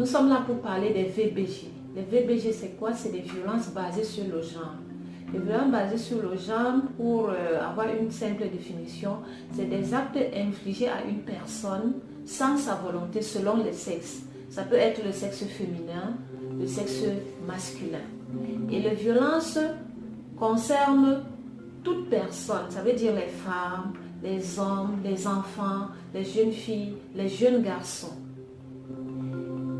nous sommes là pour parler des VBG. Les VBG, c'est quoi? C'est des violences basées sur le genre. Les violences basées sur le genre, pour avoir une simple définition, c'est des actes infligés à une personne sans sa volonté selon le sexe. Ça peut être le sexe féminin, le sexe masculin. Et les violences concernent toute personne, ça veut dire les femmes, les hommes, les enfants, les jeunes filles, les jeunes garçons.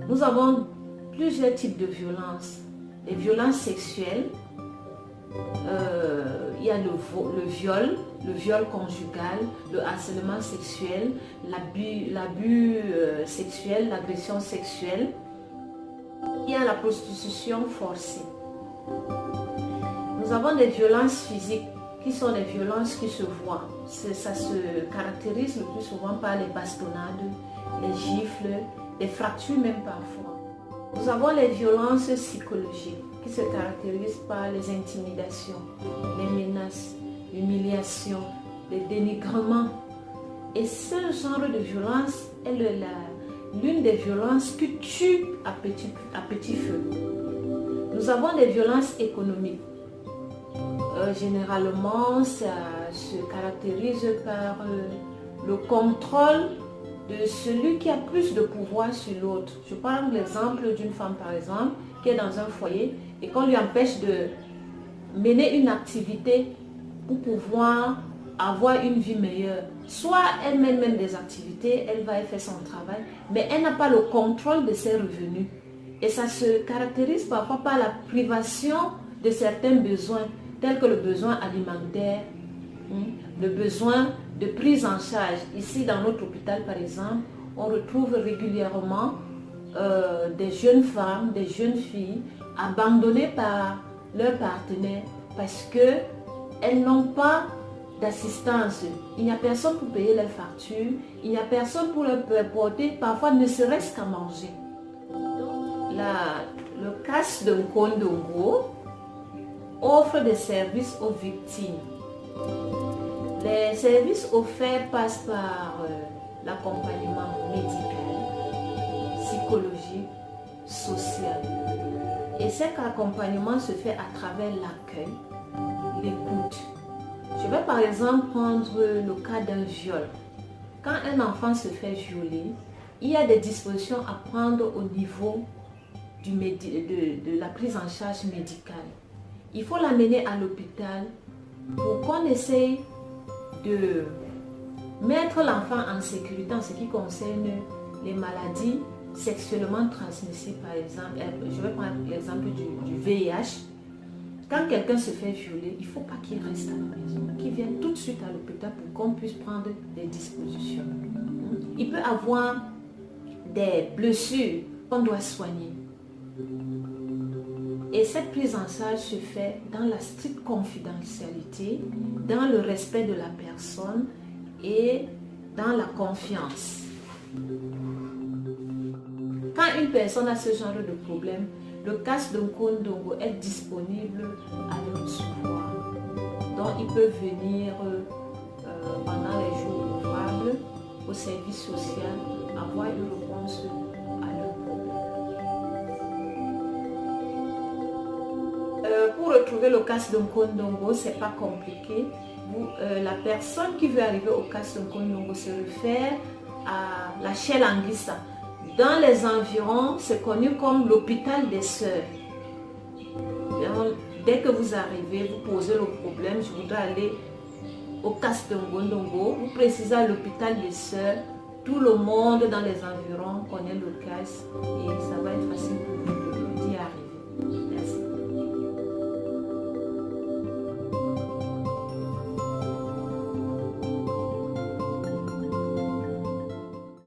Nous avons plusieurs types de violences. Les violences sexuelles, il y a le viol conjugal, le harcèlement sexuel, l'abus sexuel, l'agression sexuelle. Il y a la prostitution forcée. Nous avons des violences physiques qui sont des violences qui se voient. Ça se caractérise le plus souvent par les bastonnades, les gifles, les fractures même parfois. Nous avons les violences psychologiques qui se caractérisent par les intimidations, les menaces, l'humiliation, les dénigrements. Et ce genre de violence est l'une des violences qui tue à petit feu. Nous avons des violences économiques. Généralement, ça se caractérise par le contrôle de celui qui a plus de pouvoir sur l'autre. Je prends l'exemple d'une femme, par exemple, qui est dans un foyer et qu'on lui empêche de mener une activité pour pouvoir avoir une vie meilleure. Soit elle mène même des activités, elle va faire son travail, mais elle n'a pas le contrôle de ses revenus. Et ça se caractérise parfois par la privation de certains besoins, tels que le besoin alimentaire, le besoin de prise en charge. Ici, dans notre hôpital, par exemple, on retrouve régulièrement des jeunes femmes, des jeunes filles abandonnées par leurs partenaires parce qu'elles n'ont pas d'assistance. Il n'y a personne pour payer leurs factures, il n'y a personne pour leur porter, parfois ne serait-ce qu'à manger. Le CAS de Nkondongo offre des services aux victimes. Les services offerts passent par l'accompagnement médical, psychologique, social. Et cet accompagnement se fait à travers l'accueil, l'écoute. Je vais par exemple prendre le cas d'un viol. Quand un enfant se fait violer, il y a des dispositions à prendre au niveau de la prise en charge médicale. Il faut l'amener à l'hôpital pour qu'on essaye de mettre l'enfant en sécurité en ce qui concerne les maladies sexuellement transmissibles, par exemple. Je vais prendre l'exemple du VIH. Quand quelqu'un se fait violer, il ne faut pas qu'il reste à la maison, qu'il vienne tout de suite à l'hôpital pour qu'on puisse prendre des dispositions. Il peut avoir des blessures qu'on doit soigner. Et cette prise en charge se fait dans la stricte confidentialité, dans le respect de la personne et dans la confiance. Quand une personne a ce genre de problème, le CAS de Nkondongo est disponible à leur souvoir. Donc, ils peuvent venir pendant les jours ouvrables au service social, avoir une réponse à leurs problèmes. Pour retrouver le CAS de Nkondongo, ce n'est pas compliqué. La personne qui veut arriver au CAS de Nkondongo se réfère à la Shell Anguissa. Dans les environs, c'est connu comme l'hôpital des sœurs. Dès que vous arrivez, vous posez le problème, je voudrais aller au CAS de Nkondongo, vous précisez à l'hôpital des sœurs, tout le monde dans les environs connaît le CAS et ça va être facile pour vous.